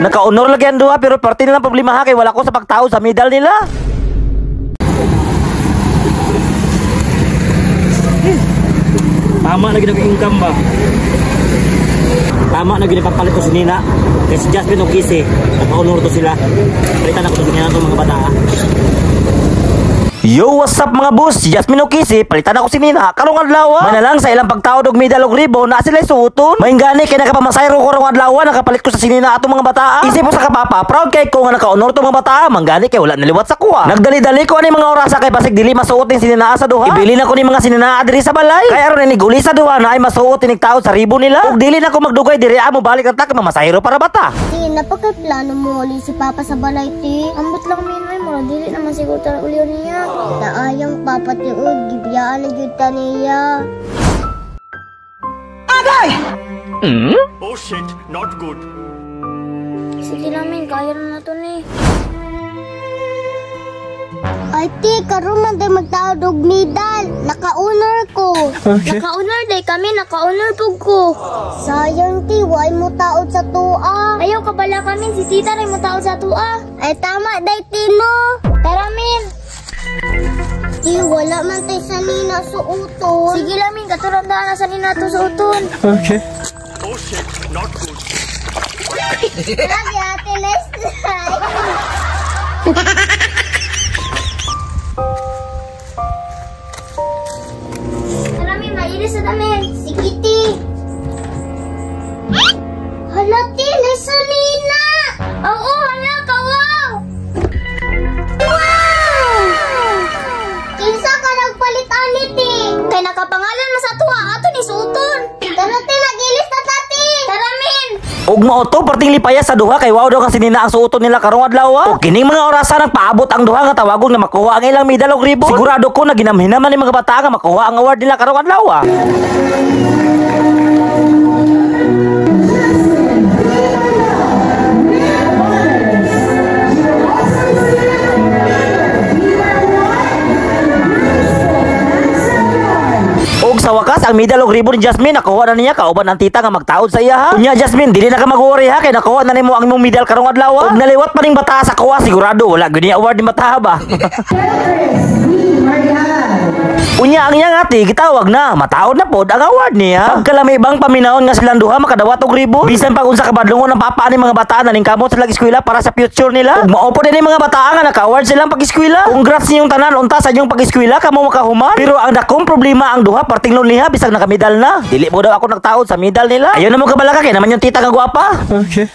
Naka-honor lagi ang duha pero parte nilang problema ha kay wala ko sa pagtao sa medal nila. Tama lagi nag-income ba? Tama lagi nagpapalit ko si Nina. Kasi Jasmine o Kisi, naka-honor to sila. Palitan ako sa ganyan mga bata. Yo, what's up mga boss? Si Jasmine o Kisi, palitan ako si Nina. Karong adlaw. Manalang sa ilang pagtao og medal og ribbon na sila suoton. Maingani kay nakapamasayro ko karong adlaw, nakapalit ko sa Nina atong mga bata. Isip ko sa kapapa, proud kay ko nga naka-honor tong mga bata. Manggani kay wala naliwat sa kuha. Nagdali-dali ko ani mga orasa kay basig dili masuot ni Nina sa duha. Ibili na ko ni mga Nina diri sa balay. Kay aron ni guli sa duha na ay masuot ni tawo sa ribbon nila. Ug dili na ko magdugay diri amo balik ang tak mamasayro para bata. Ti, napaka-plano mo uli si Papa sa balay ti. Ambot lang minay mo, dili naman siguro ta uli niya. Daayang Papa ti gibiyaan na gyud ta niya. Agay! Oh shit, not good. Sige namin, kaya na to ni. Ay ti, karon man tayo magtawag og medal. Naka-honor ko. Okay. Naka-honor day kami, naka-honor pug ko. Sayang ti, why mo taod sa tua? Ayaw kabala kami, si tita rin mo taod sa tua. Ay tama day tino. Tara min. Ti, wala man tayo sa Nina suuton. Sige lamin, katurandaan na sa Nina to suuton. Okay. Oh shit, not good. Lagi ate, let's try. Maraming mailis na namin. Si Kitty. Hala, Ti, nasa Nina. Oo, hala, kawaw. Wow! Kinsa ka nagpalit ani, Ti? Kay nakapangalan mo sa tuwa, ato ni suuton. Tara, Ti, nagilis na tati. Tara, min. Ug mao to perting lipaya sa duha kay wow daw kasi Nina ang suoton nila karong adlaw. Ug kining mga orasa nagpaabot ang duha nga tawagon nga makuha ang ilang medal og ribbon. Sigurado ko na ginamhinaman ni mga bata nga makuha ang award nila karong adlaw. Sa wakas ang medal og ribbon ni Jasmine nakuha na niya kauban ang tita nga magtaod sa iya ha. Unya Jasmine dili na ka mag-worry ha kay nakuha na nimo ang imong medal karong adlaw. Ug naliwat pa ning bata sa kuha sigurado wala gyud ni award ni bata ba. Unya ang iyang ati gitawag na mataod na pod ang award niya. Pagkalami ibang paminahon nga silang duha makadawat og ribbon. Bisan pag unsa kabadlongon ng papa ni mga bata na ning kamot sa eskwela para sa future nila. Ug mao pod ni mga bata nga naka-award silang pag-eskwela. Congrats ninyong tanan unta sa inyong pag-eskwela kamo makahuman. Pero ang dakong problema ang duha parting liha bisag nakamedal na. Dili mo daw ako nagtaod sa medal nila. Ayaw na mo kabalaka kay naman yung tita nga gwapa. Okay.